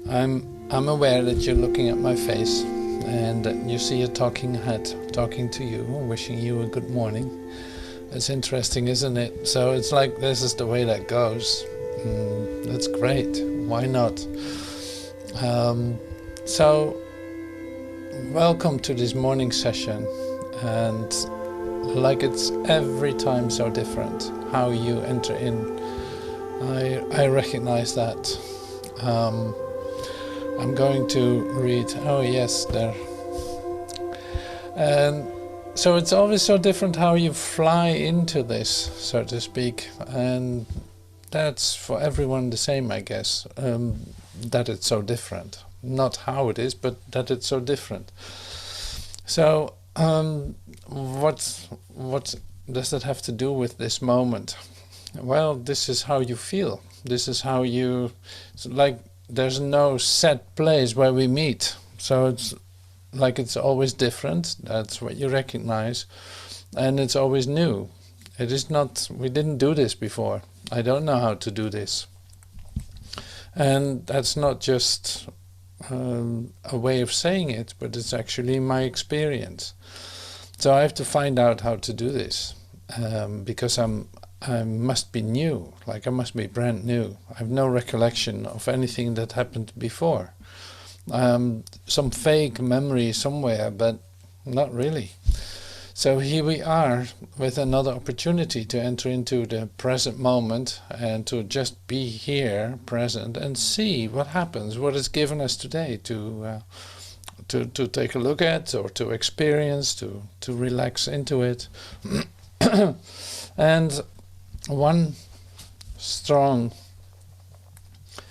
I'm aware that you're looking at my face and that you see a talking head talking to you, wishing you a good morning. It's interesting, isn't it? So it's like this is the way that goes. That's great. Why not? So welcome to this morning session, and like it's every time so different how you enter in. I recognize that. I'm going to read, oh yes, there. And so it's always so different how you fly into this, so to speak, and that's for everyone the same, I guess, that it's so different. Not how it is, but that it's so different. So what does that have to do with this moment? Well, this is how you feel. This is how you, it's like there's no set place where we meet. So it's like it's always different. That's what you recognize. And it's always new. It is not, we didn't do this before. I don't know how to do this. And that's not just a way of saying it, but it's actually my experience. So I have to find out how to do this, because I must be new, like I must be brand new. I have no recollection of anything that happened before. Some fake memory somewhere, but not really. So here we are with another opportunity to enter into the present moment and to just be here, present, and see what happens, what is given us today to take a look at, or to experience, to relax into it. And one strong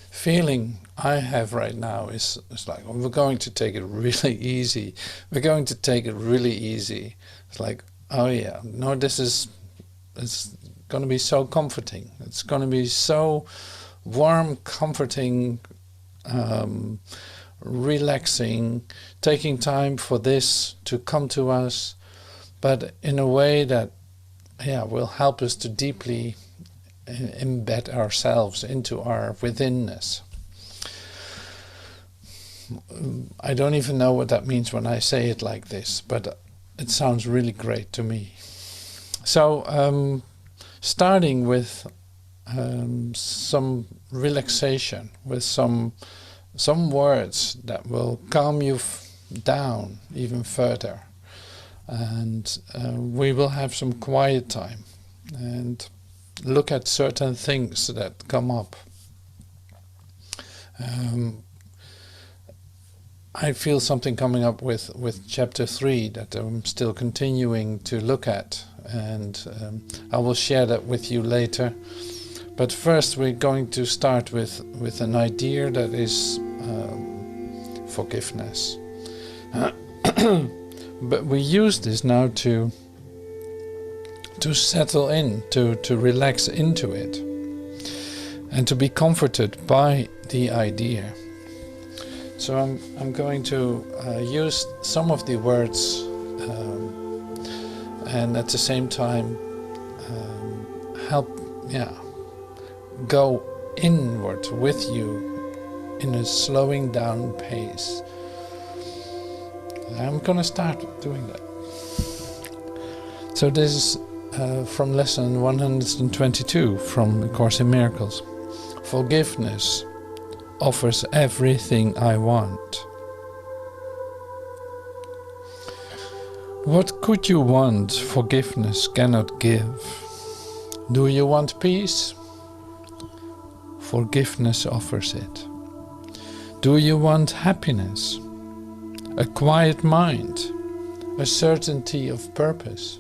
feeling I have right now is like, well, we're going to take it really easy. We're going to take it really easy. It's like, oh yeah, no, it's going to be so comforting. It's going to be so warm, comforting, relaxing, taking time for this to come to us, but in a way that will help us to deeply embed ourselves into our withinness. I don't even know what that means when I say it like this, but it sounds really great to me. So starting with some relaxation, with some words that will calm you down even further. And we will have some quiet time and look at certain things that come up. I feel something coming up with chapter 3 that I'm still continuing to look at, and I will share that with you later. But first we're going to start with an idea that is forgiveness. But we use this now to settle in, to relax into it, and to be comforted by the idea. So I'm going to use some of the words and at the same time help go inward with you in a slowing down pace. I'm going to start doing that. So this is from lesson 122 from A Course in Miracles. Forgiveness offers everything I want. What could you want forgiveness cannot give? Do you want peace? Forgiveness offers it. Do you want happiness? A quiet mind, a certainty of purpose,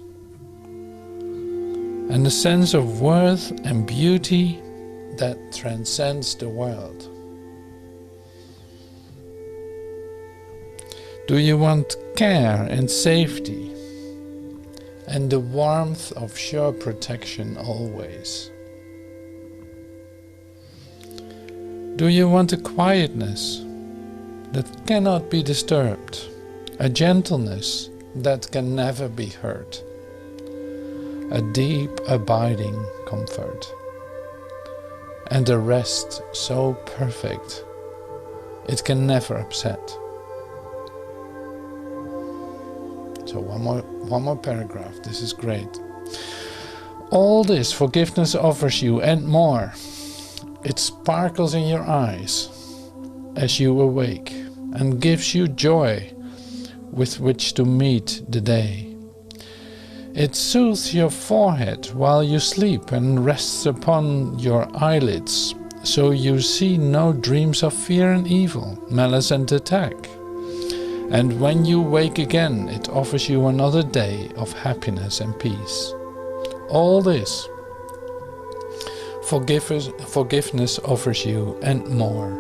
and a sense of worth and beauty that transcends the world. Do you want care and safety, and the warmth of sure protection always? Do you want a quietness that cannot be disturbed, a gentleness that can never be hurt, a deep abiding comfort, and a rest so perfect it can never upset. So one more paragraph. This is great. All this forgiveness offers you and more. It sparkles in your eyes as you awake and gives you joy with which to meet the day. It soothes your forehead while you sleep and rests upon your eyelids, so you see no dreams of fear and evil, malice and attack. And when you wake again, it offers you another day of happiness and peace. All this forgiveness offers you and more.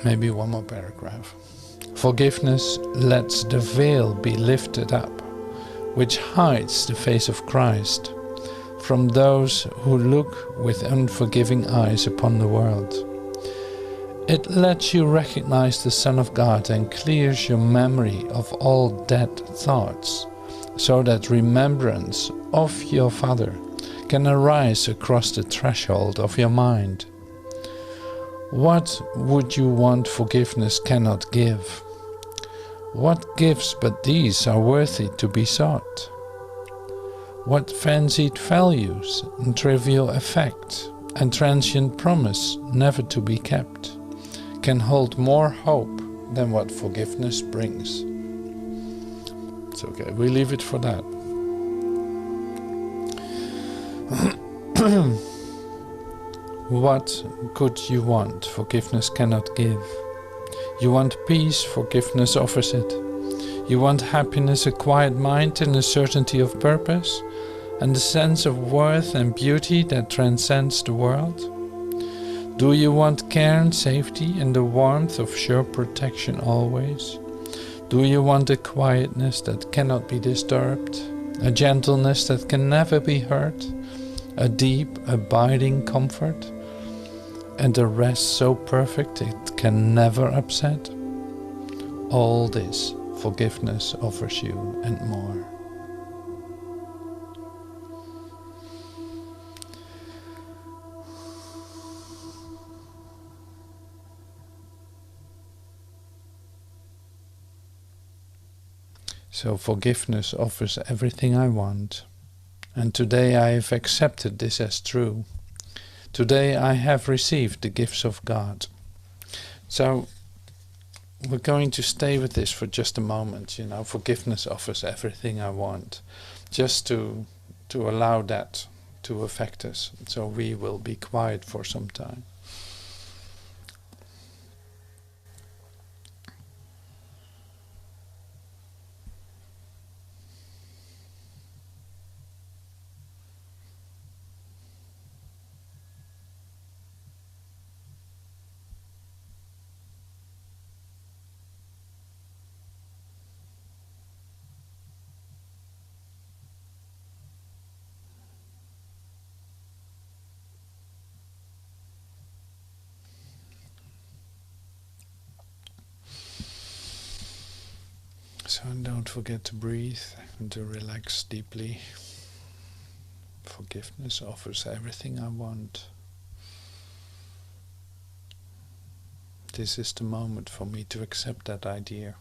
Maybe one more paragraph. Forgiveness lets the veil be lifted up, which hides the face of Christ from those who look with unforgiving eyes upon the world. It lets you recognize the Son of God and clears your memory of all dead thoughts, so that remembrance of your Father can arise across the threshold of your mind. What would you want forgiveness cannot give? What gifts but these are worthy to be sought? What fancied values and trivial effect and transient promise never to be kept can hold more hope than what forgiveness brings? It's okay, we leave it for that. What could you want forgiveness cannot give? You want peace, forgiveness offers it. You want happiness, a quiet mind and a certainty of purpose, and a sense of worth and beauty that transcends the world? Do you want care and safety and the warmth of sure protection always? Do you want a quietness that cannot be disturbed, a gentleness that can never be hurt, a deep, abiding comfort, and a rest so perfect it can never upset? All this forgiveness offers you and more. So forgiveness offers everything I want, and today I have accepted this as true. Today I have received the gifts of God. So we're going to stay with this for just a moment. Forgiveness offers everything I want, just to allow that to affect us. So we will be quiet for some time. So don't forget to breathe and to relax deeply. Forgiveness offers everything I want. This is the moment for me to accept that idea.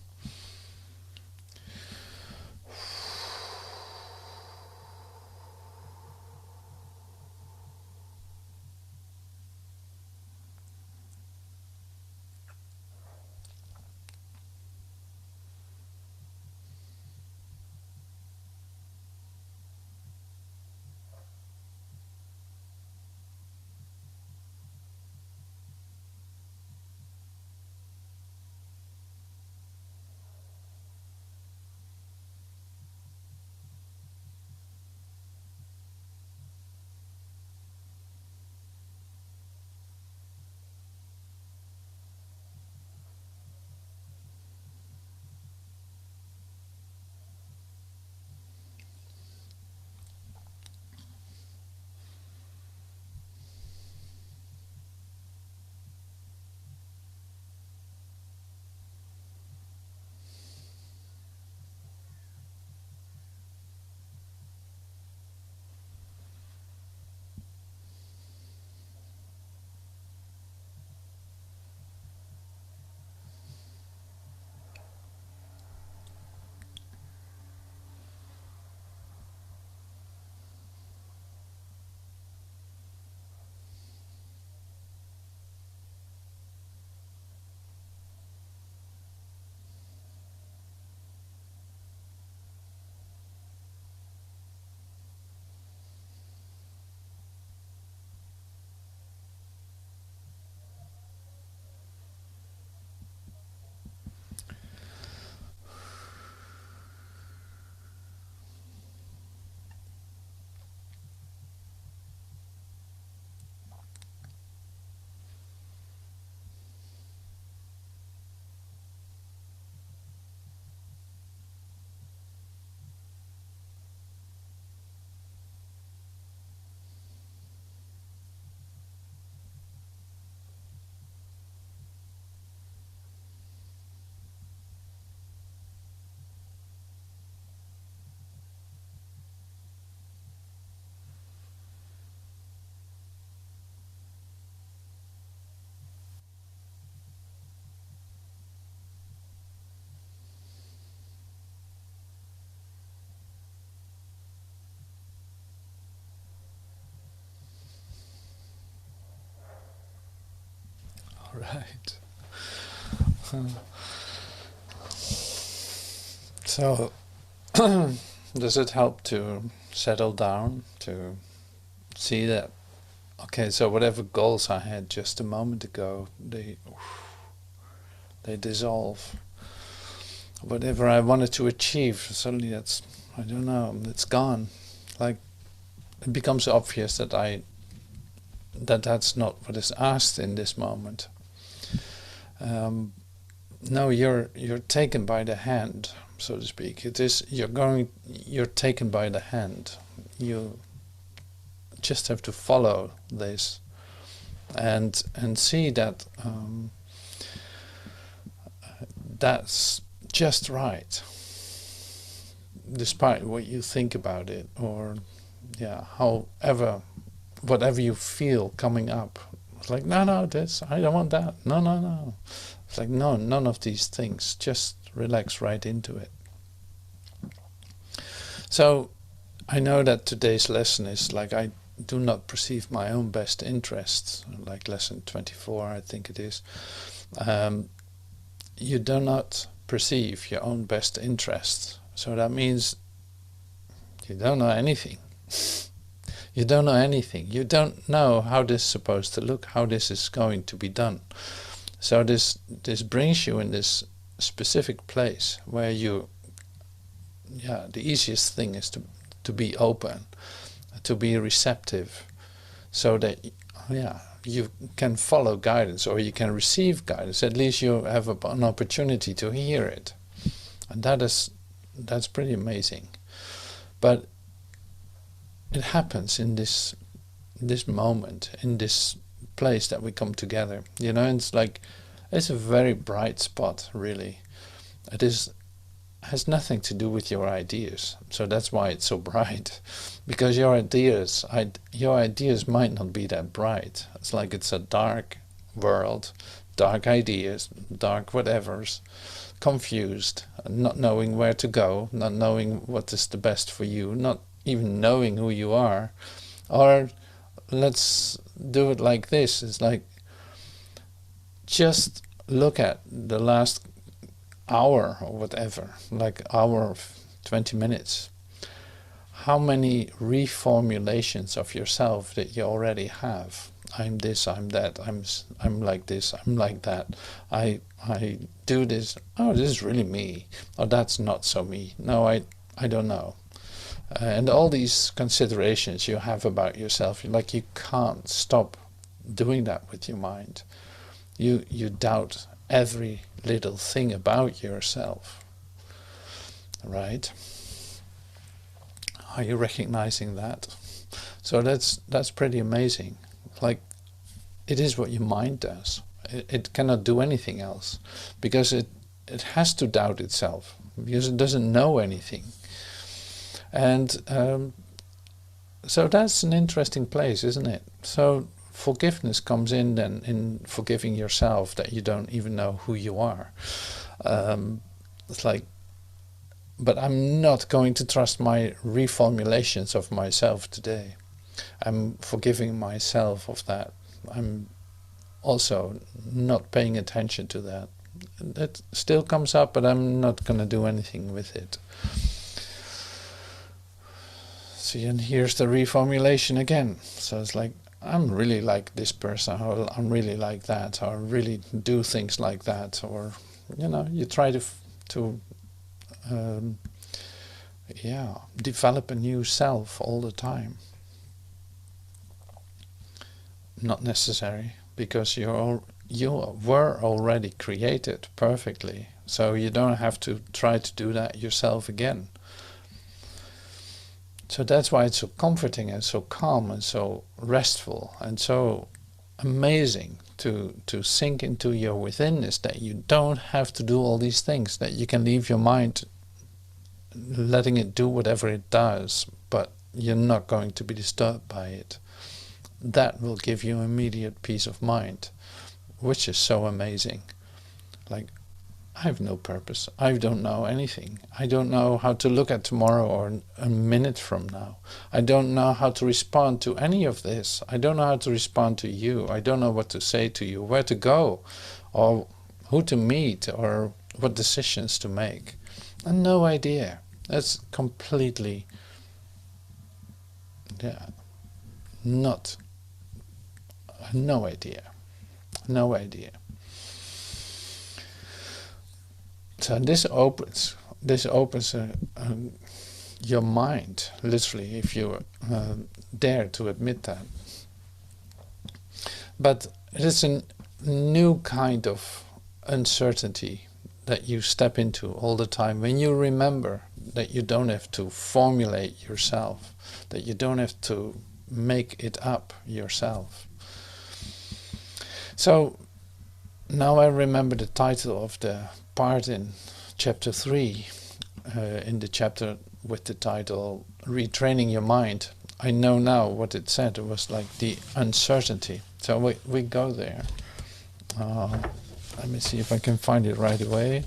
Right. So, does it help to settle down, to see that, okay, so whatever goals I had just a moment ago, they dissolve. Whatever I wanted to achieve, suddenly that's, I don't know, it's gone. Like, it becomes obvious that that's not what is asked in this moment. No, you're taken by the hand, so to speak. It is you're taken by the hand. You just have to follow this and see that that's just right, despite what you think about it, or whatever you feel coming up. It's like, no, this, I don't want that. No. It's like, no, none of these things. Just relax right into it. So I know that today's lesson is like, I do not perceive my own best interests, like lesson 24, I think it is. You do not perceive your own best interests. So that means you don't know anything. You don't know anything. You don't know how this is supposed to look, how this is going to be done. So this brings you in this specific place where the easiest thing is to be open, to be receptive, so that you can follow guidance, or you can receive guidance. At least you have an opportunity to hear it, and that's pretty amazing. But it happens in this moment, in this place that we come together. It's like, it's a very bright spot, really. It has nothing to do with your ideas, so that's why it's so bright. Because your ideas might not be that bright. It's like it's a dark world, dark ideas, dark whatevers, confused, not knowing where to go, not knowing what is the best for you, not even knowing who you are. Or let's do it like this. It's like, just look at the last hour or whatever, like hour of 20 minutes. How many reformulations of yourself that you already have? I'm this, I'm that, I'm like this, I'm like that. I do this. Oh, this is really me. Oh, that's not so me. No, I don't know. And all these considerations you have about yourself, like, you can't stop doing that with your mind. You doubt every little thing about yourself, right? Are you recognizing that? So that's pretty amazing. Like, it is what your mind does. It cannot do anything else, because it has to doubt itself, because it doesn't know anything. And so that's an interesting place, isn't it? So forgiveness comes in then, in forgiving yourself that you don't even know who you are. It's like, but I'm not going to trust my reformulations of myself today. I'm forgiving myself of that. I'm also not paying attention to that. It still comes up, but I'm not going to do anything with it. See, and here's the reformulation again. So it's like, I'm really like this person, or I'm really like that, or really do things like that, or you try to develop a new self all the time. Not necessary, because you were already created perfectly, so you don't have to try to do that yourself again. So that's why it's so comforting and so calm and so restful and so amazing to sink into your withinness, that you don't have to do all these things, that you can leave your mind letting it do whatever it does, but you're not going to be disturbed by it. That will give you immediate peace of mind, which is so amazing. Like, I have no purpose. I don't know anything. I don't know how to look at tomorrow or a minute from now. I don't know how to respond to any of this. I don't know how to respond to you. I don't know what to say to you, where to go, or who to meet, or what decisions to make. And no idea. That's completely, not, no idea. No idea. So this opens your mind, literally, if you dare to admit that. But it is a new kind of uncertainty that you step into all the time when you remember that you don't have to formulate yourself, that you don't have to make it up yourself. So now I remember the title of the part in chapter 3, in the chapter with the title Retraining Your Mind. I know now what it said. It was like the uncertainty. So we go there. Let me see if I can find it right away.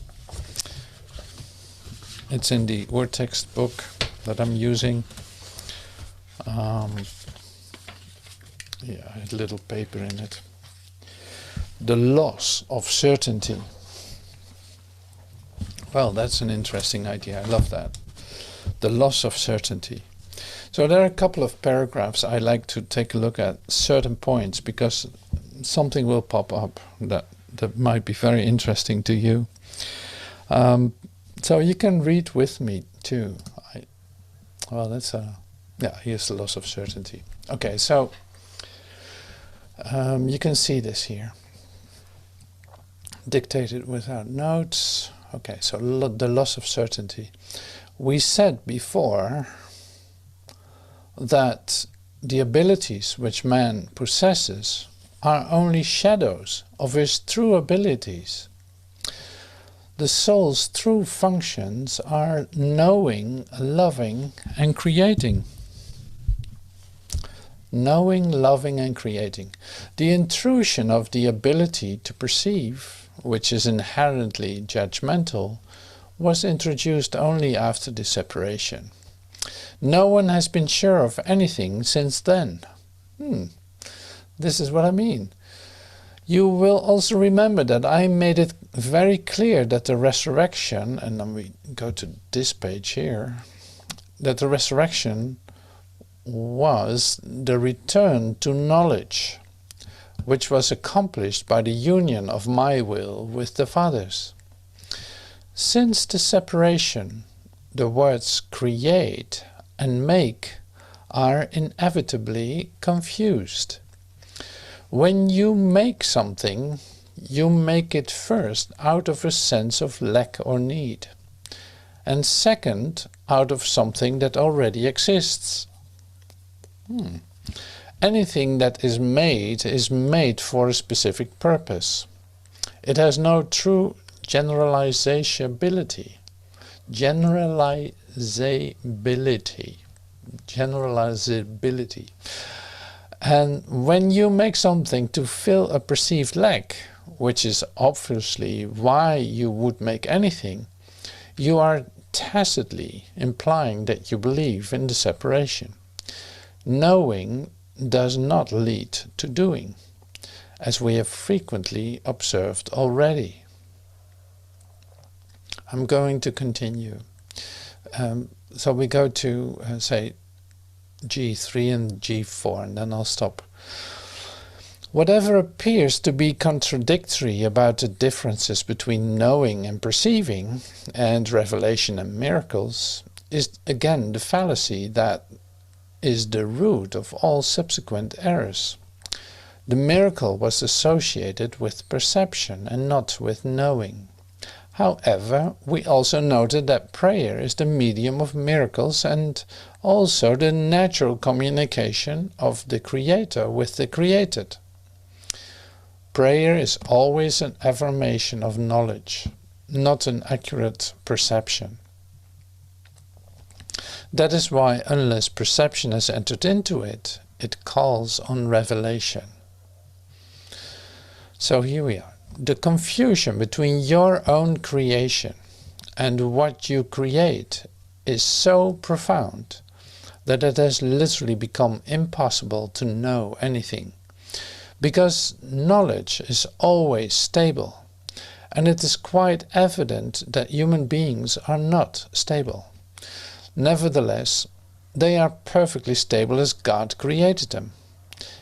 It's in the Urtext book that I'm using. Yeah, I had a little paper in it. The loss of certainty. Well, that's an interesting idea. I love that. The loss of certainty. So there are a couple of paragraphs I like to take a look at, certain points, because something will pop up that might be very interesting to you. So you can read with me too. Here's the loss of certainty. Okay, so you can see this here. Dictated without notes. Okay, so the loss of certainty. We said before that the abilities which man possesses are only shadows of his true abilities. The soul's true functions are knowing, loving, and creating. Knowing, loving, and creating. The intrusion of the ability to perceive, which is inherently judgmental, was introduced only after the separation. No one has been sure of anything since then. This is what I mean. You will also remember that I made it very clear that the resurrection, and then we go to this page here, that the resurrection was the return to knowledge, which was accomplished by the union of my will with the Father's. Since the separation, the words create and make are inevitably confused. When you make something, you make it first out of a sense of lack or need, and second out of something that already exists. Anything that is made for a specific purpose. It has no true generalizability. And when you make something to fill a perceived lack, which is obviously why you would make anything, you are tacitly implying that you believe in the separation. Knowing does not lead to doing, as we have frequently observed already. I'm going to continue. So we go to, say, G3 and G4, and then I'll stop. Whatever appears to be contradictory about the differences between knowing and perceiving, and revelation and miracles, is again the fallacy that is the root of all subsequent errors. The miracle was associated with perception and not with knowing. However, we also noted that prayer is the medium of miracles and also the natural communication of the Creator with the created. Prayer is always an affirmation of knowledge, not an accurate perception. That is why, unless perception has entered into it, it calls on revelation. So here we are. the confusion between your own creation and what you create is so profound that it has literally become impossible to know anything. Because knowledge is always stable, and it is quite evident that human beings are not stable. Nevertheless, they are perfectly stable as God created them.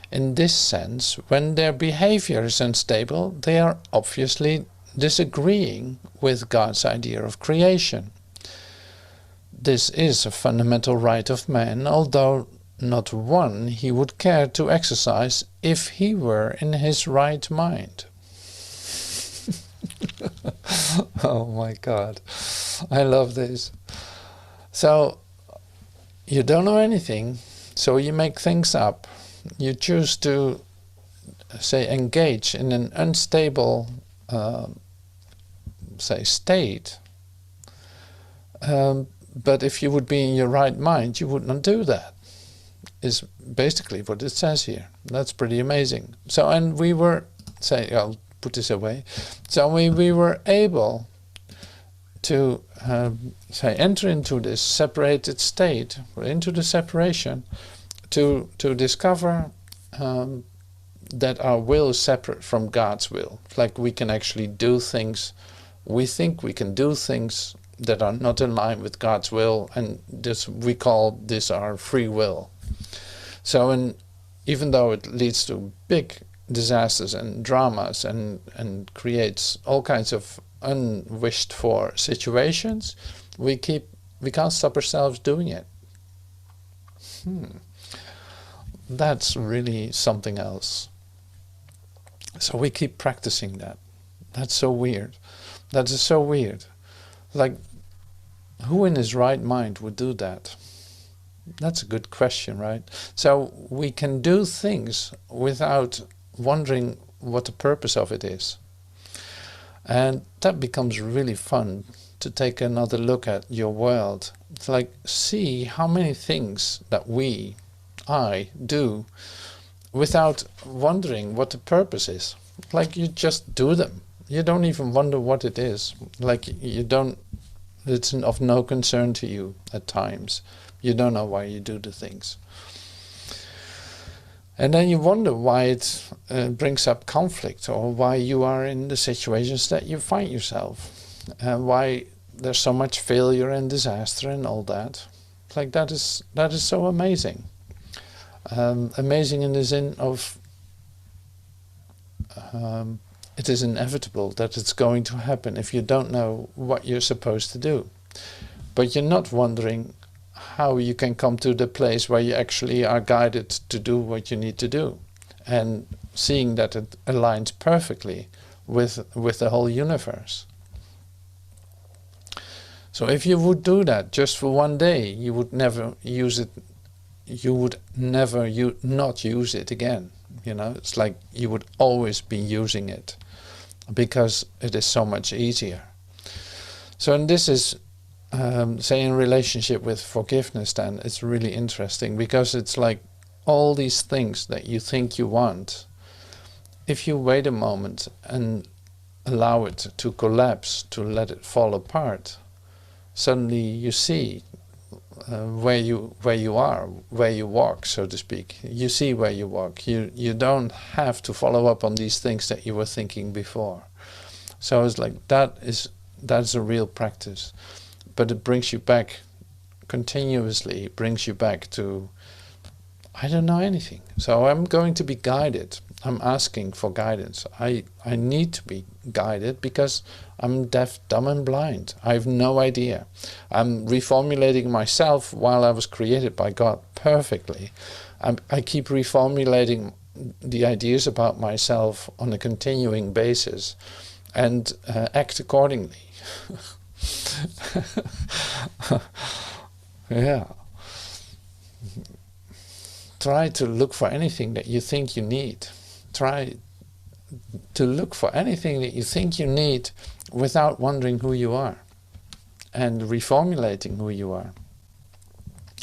In this sense, when their behavior is unstable, they are obviously disagreeing with God's idea of creation. This is a fundamental right of man, although not one he would care to exercise if he were in his right mind. Oh my God, I love this. So, you don't know anything, so you make things up. You choose to, say, engage in an unstable, say, state. But if you would be in your right mind, you would not do that, is basically what it says here. That's pretty amazing. So, and we were, say, I'll put this away. So we were able to, say, enter into this separated state, into the separation, to discover that our will is separate from God's will. Like we can actually do things, we think we can do things that are not in line with God's will, and this we call this our free will. So even though it leads to big disasters and dramas and creates all kinds of unwished for situations, we can't stop ourselves doing it. That's really something else. So we keep practicing that. That's so weird. That is so weird. Like, who in his right mind would do that? That's a good question, right? So we can do things without wondering what the purpose of it is. And that becomes really fun to take another look at your world. It's like, see how many things that I do without wondering what the purpose is. Like you just do them. You don't even wonder what it is. Like it's of no concern to you at times. You don't know why you do the things. And then you wonder why it brings up conflict, or why you are in the situations that you find yourself, and why there's so much failure and disaster and all that. Like that is so amazing. Amazing in the sense of it is inevitable that it's going to happen if you don't know what you're supposed to do. But you're not wondering how you can come to the place where you actually are guided to do what you need to do, and seeing that it aligns perfectly with the whole universe. So if you would do that just for one day, you would never use it. You would never not use it again. You know, it's like you would always be using it because it is so much easier. So, and this is say in relationship with forgiveness, then it's really interesting, because it's like all these things that you think you want, if you wait a moment and allow it to collapse, to let it fall apart, suddenly you see where you are, where you walk, so to speak. You see where you walk. You don't have to follow up on these things that you were thinking before. So it's like that's a real practice. But it brings you back continuously, it brings you back to, I don't know anything. So I'm going to be guided. I'm asking for guidance. I need to be guided because I'm deaf, dumb and blind. I have no idea. I'm reformulating myself while I was created by God perfectly. I keep reformulating the ideas about myself on a continuing basis and act accordingly. Yeah. Try to look for anything that you think you need. Try to look for anything that you think you need without wondering who you are and reformulating who you are.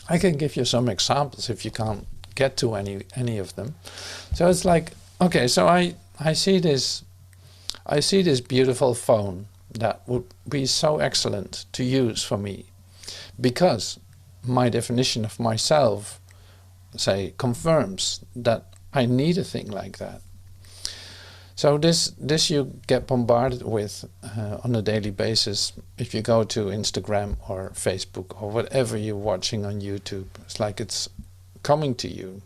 I can give you some examples if you can't get to any of them. So it's like, okay, so I see this I see this beautiful phone that would be so excellent to use for me, because my definition of myself, say, confirms that I need a thing like that. So this you get bombarded with on a daily basis if you go to Instagram or Facebook or whatever you're watching on YouTube. It's like it's coming to you.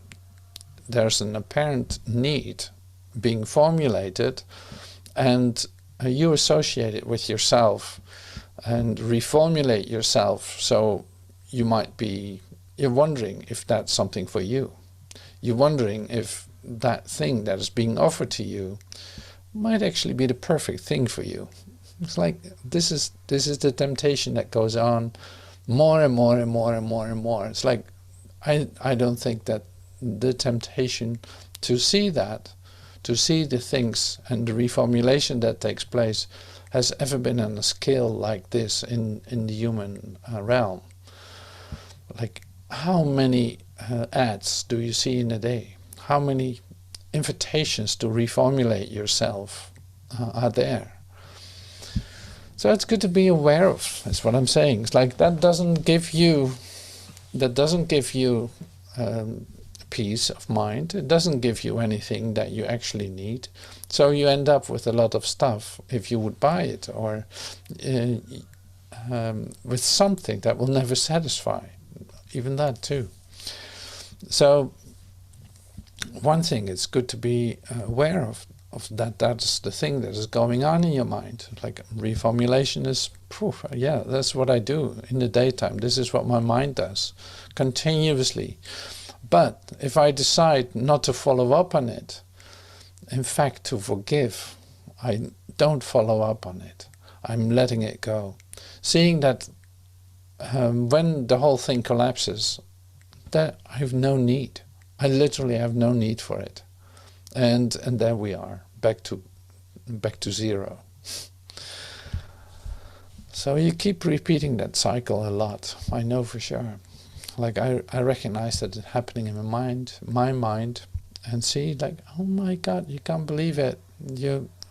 There's an apparent need being formulated, and you associate it with yourself and reformulate yourself. So you're wondering if that's something for you. You're wondering if that thing that is being offered to you might actually be the perfect thing for you. It's like this is the temptation that goes on more and more and more and more and more. It's like I don't think that the temptation to see that, to see the things and the reformulation that takes place, has ever been on a scale like this in the human realm. Like, how many ads do you see in a day? How many invitations to reformulate yourself are there? So it's good to be aware of, that's what I'm saying. It's like that doesn't give you peace of mind. It doesn't give you anything that you actually need. So you end up with a lot of stuff if you would buy it, or with something that will never satisfy. Even that too. So one thing it's good to be aware of that's the thing that is going on in your mind. Like reformulation is proof. Yeah, that's what I do in the daytime. This is what my mind does continuously. But if I decide not to follow up on it, in fact to forgive, I don't follow up on it. I'm letting it go. Seeing that when the whole thing collapses, that I have no need. I literally have no need for it. And there we are, back to zero. So you keep repeating that cycle a lot, I know for sure. Like I recognize that it's happening in my mind, and see like, oh my God, you can't believe it.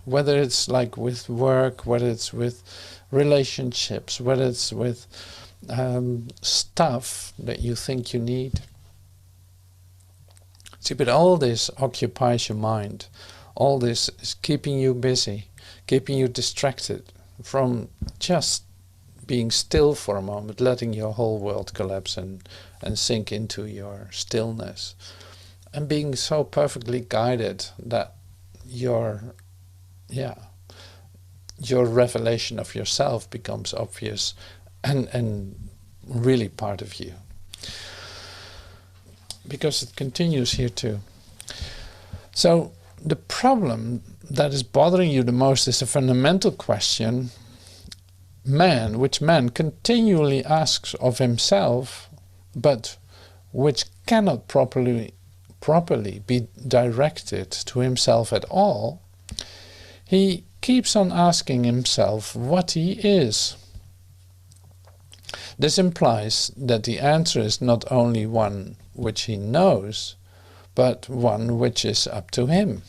Whether it's like with work, whether it's with relationships, whether it's with stuff that you think you need. See, but all this occupies your mind. All this is keeping you busy, keeping you distracted from just being still for a moment, letting your whole world collapse and sink into your stillness. And being so perfectly guided that your revelation of yourself becomes obvious and really part of you. Because it continues here too. So the problem that is bothering you the most is a fundamental question which man continually asks of himself, but which cannot properly be directed to himself at all. He keeps on asking himself what he is. This implies that the answer is not only one which he knows, but one which is up to him.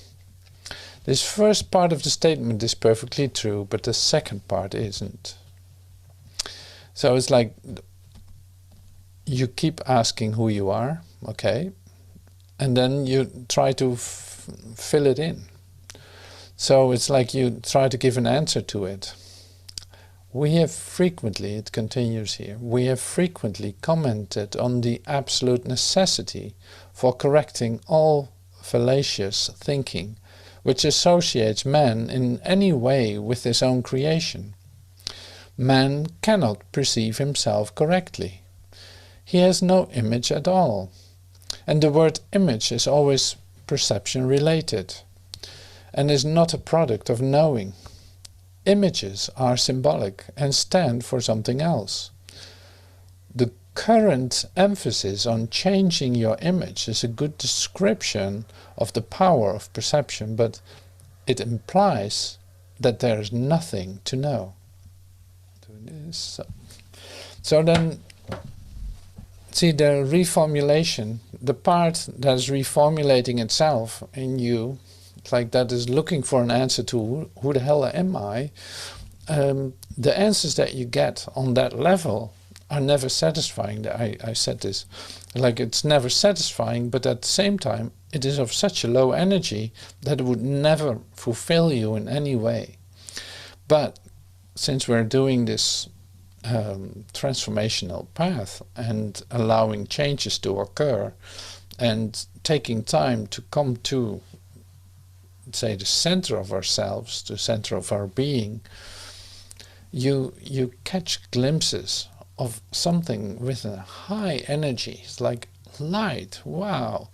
This first part of the statement is perfectly true, but the second part isn't. So it's like you keep asking who you are, okay, and then you try to fill it in. So it's like you try to give an answer to it. We have frequently, it continues here, we have frequently commented on the absolute necessity for correcting all fallacious thinking which associates man in any way with his own creation. Man cannot perceive himself correctly. He has no image at all. And the word image is always perception related and is not a product of knowing. Images are symbolic and stand for something else. The current emphasis on changing your image is a good description of the power of perception, but it implies that there is nothing to know. So then, see, the reformulation, the part that is reformulating itself in you, like that is looking for an answer to who the hell am I, the answers that you get on that level are never satisfying. I said this, like it's never satisfying, but at the same time it is of such a low energy that it would never fulfill you in any way. But since we're doing this transformational path and allowing changes to occur and taking time to come to, say, the center of ourselves, the center of our being, you catch glimpses of something with a high energy. It's like light, wow,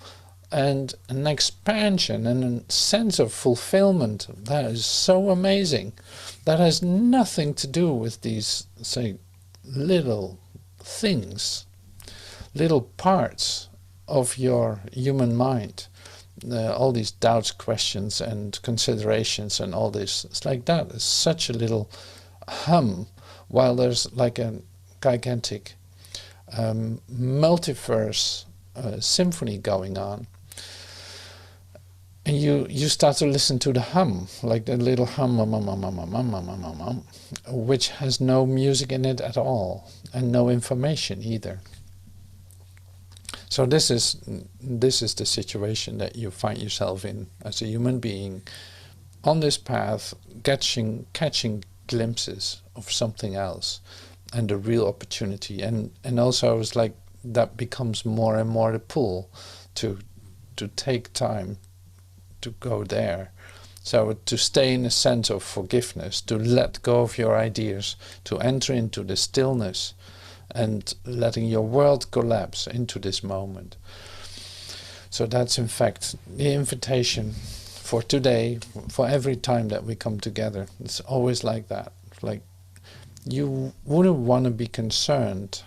and an expansion and a sense of fulfillment that is so amazing. That has nothing to do with these, say, little things, little parts of your human mind. All these doubts, questions and considerations and all this. It's like that. It's such a little hum, while there's like a gigantic multiverse symphony going on. And you start to listen to the hum, like the little hum, which has no music in it at all, and no information either. So this is the situation that you find yourself in as a human being, on this path, catching glimpses of something else, and the real opportunity. And also it's like that becomes more and more the pull to take time to go there. So to stay in a sense of forgiveness, to let go of your ideas, to enter into the stillness and letting your world collapse into this moment. So that's in fact the invitation for today, for every time that we come together. It's always like that. Like, you wouldn't want to be concerned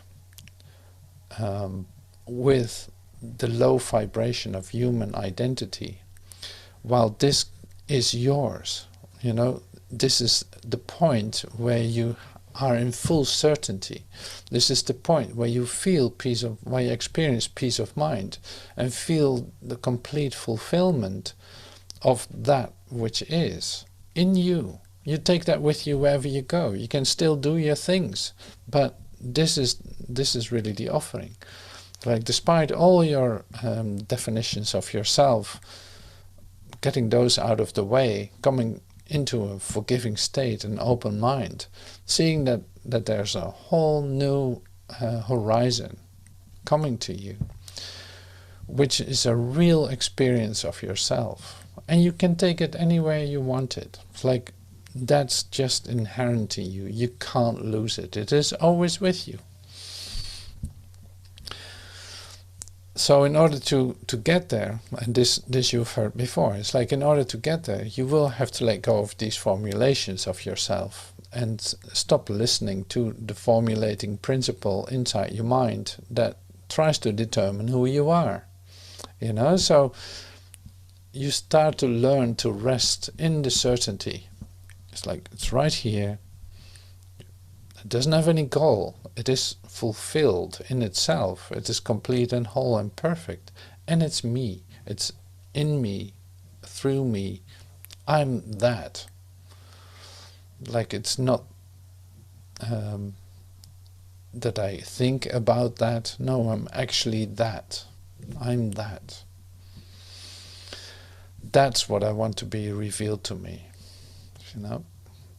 with the low vibration of human identity, while this is yours. You know, this is the point where you are in full certainty. This is the point where you feel where you experience peace of mind and feel the complete fulfillment of that which is in you. You take that with you wherever you go. You can still do your things, but this is really the offering. Like, despite all your definitions of yourself, getting those out of the way, coming into a forgiving state, an open mind, seeing that there's a whole new horizon coming to you, which is a real experience of yourself. And you can take it anywhere you want it. It's like, that's just inherent in you. You can't lose it. It is always with you. So in order to get there, and this you've heard before, it's like, in order to get there, you will have to let go of these formulations of yourself and stop listening to the formulating principle inside your mind that tries to determine who you are. You know, so you start to learn to rest in the certainty. It's like, it's right here. It doesn't have any goal. It is fulfilled in itself. It is complete and whole and perfect. And it's me. It's in me, through me. I'm that. Like, it's not that I think about that. No, I'm actually that. I'm that. That's what I want to be revealed to me. You know,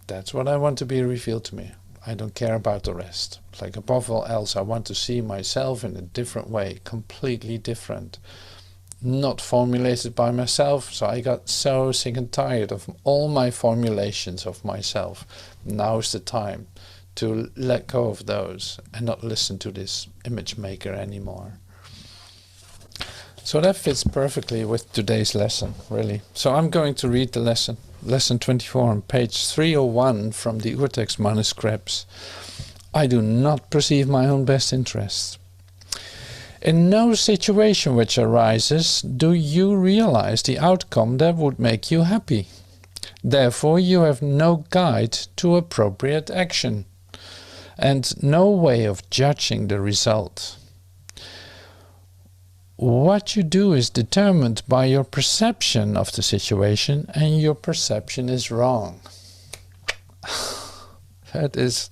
that's what I want to be revealed to me. I don't care about the rest. Like, above all else, I want to see myself in a different way, completely different, not formulated by myself. So I got so sick and tired of all my formulations of myself. Now's the time to let go of those and not listen to this image maker anymore. So that fits perfectly with today's lesson, really. So I'm going to read the lesson. Lesson 24 on page 301 from the Urtext Manuscripts. I do not perceive my own best interests. In no situation which arises do you realize the outcome that would make you happy. Therefore you have no guide to appropriate action, and no way of judging the result. what you do is determined by your perception of the situation, and your perception is wrong. It is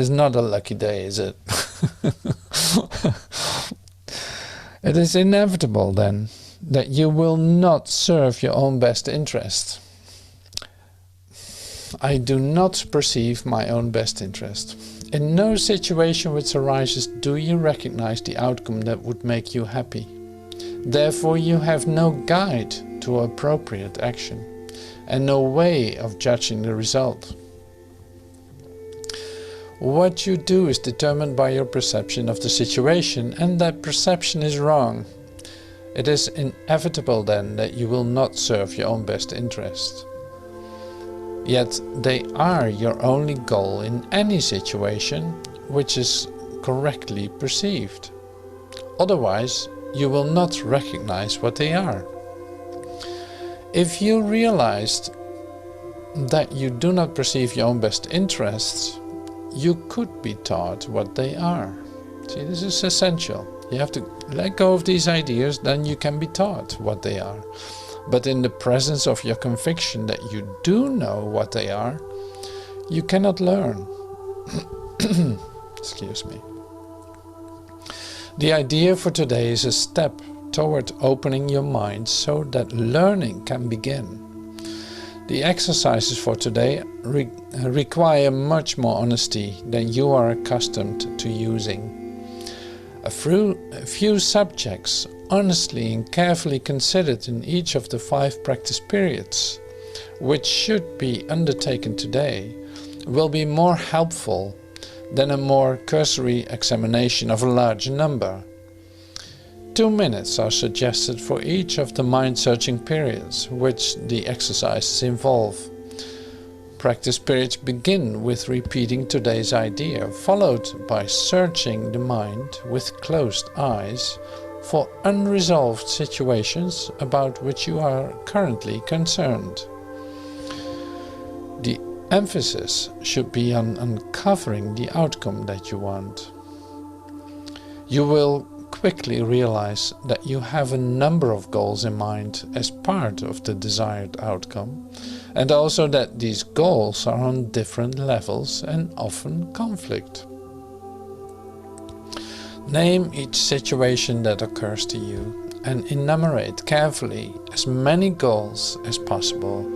not a lucky day, is it? It is inevitable then that you will not serve your own best interest. I do not perceive my own best interest. In no situation which arises do you recognize the outcome that would make you happy. Therefore you have no guide to appropriate action, and no way of judging the result. What you do is determined by your perception of the situation, and that perception is wrong. It is inevitable then that you will not serve your own best interest. Yet they are your only goal in any situation which is correctly perceived. Otherwise, you will not recognize what they are. If you realized that you do not perceive your own best interests, you could be taught what they are. See, this is essential. You have to let go of these ideas, then you can be taught what they are. But in the presence of your conviction that you do know what they are, you cannot learn. Excuse me. The idea for today is a step toward opening your mind so that learning can begin. The exercises for today require much more honesty than you are accustomed to using. A few subjects, honestly and carefully considered in each of the 5 practice periods, which should be undertaken today, will be more helpful than a more cursory examination of a large number. 2 minutes are suggested for each of the mind-searching periods which the exercises involve. Practice periods begin with repeating today's idea, followed by searching the mind with closed eyes for unresolved situations about which you are currently concerned. The emphasis should be on uncovering the outcome that you want. You will quickly realize that you have a number of goals in mind as part of the desired outcome, and also that these goals are on different levels and often conflict. Name each situation that occurs to you and enumerate carefully as many goals as possible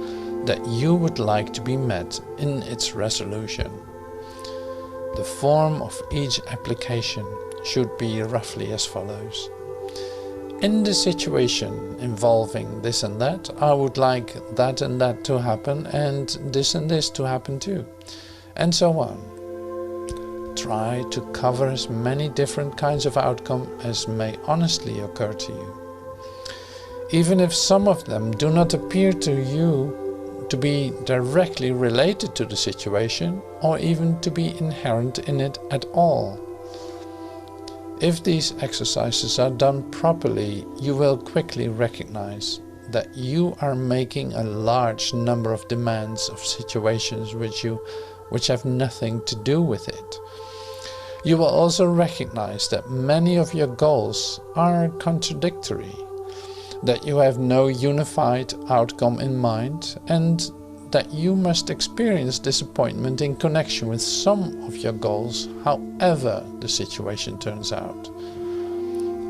that you would like to be met in its resolution. The form of each application should be roughly as follows. In the situation involving this and that, I would like that and that to happen, and this to happen too, and so on. Try to cover as many different kinds of outcome as may honestly occur to you. Even if some of them do not appear to you to be directly related to the situation, or even to be inherent in it at all. If these exercises are done properly, you will quickly recognize that you are making a large number of demands of situations which have nothing to do with it. You will also recognize that many of your goals are contradictory, that you have no unified outcome in mind, and that you must experience disappointment in connection with some of your goals, however the situation turns out.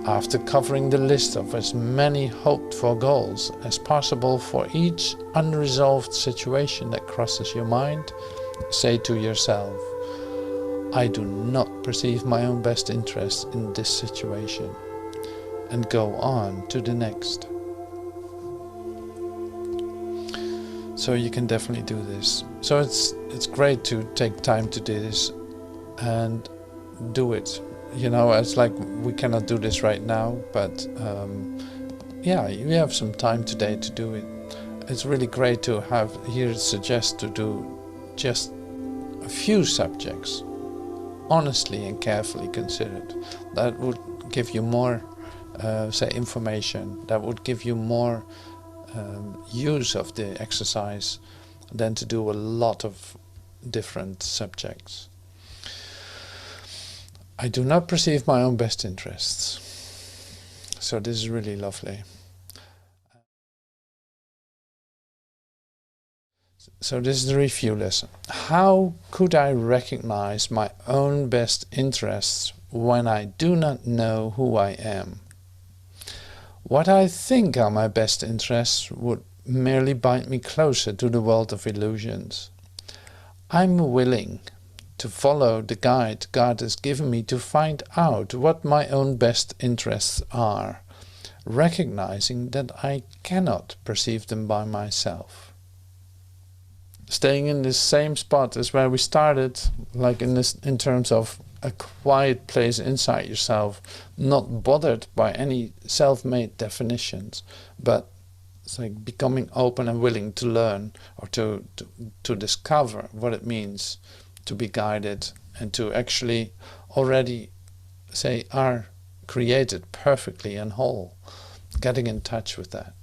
After covering the list of as many hoped-for goals as possible for each unresolved situation that crosses your mind, say to yourself, I do not perceive my own best interest in this situation, and go on to the next. So you can definitely do this. So it's great to take time to do this and do it. You know, it's like we cannot do this right now, but yeah, you have some time today to do it. It's really great to have here suggest to do just a few subjects, honestly and carefully considered. That would give you more, say, information. That would give you more use of the exercise than to do a lot of different subjects. I do not perceive my own best interests. So this is really lovely. So this is the review lesson. How could I recognize my own best interests when I do not know who I am? What I think are my best interests would merely bind me closer to the world of illusions. I'm willing to follow the guide God has given me to find out what my own best interests are, recognizing that I cannot perceive them by myself. Staying in the same spot as where we started, like in terms of a quiet place inside yourself, not bothered by any self-made definitions, but it's like becoming open and willing to learn, or to discover what it means to be guided, and to actually already say are created perfectly and whole, getting in touch with that.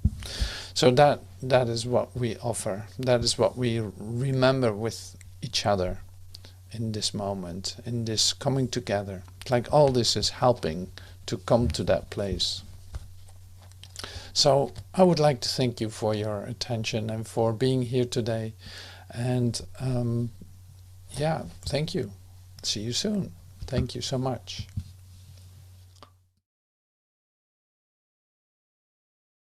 So that is what we offer, that is what we remember with each other in this moment, in this coming together. Like all this is helping to come to that place. So I would like to thank you for your attention and for being here today. And yeah, thank you. See you soon. Thank you so much.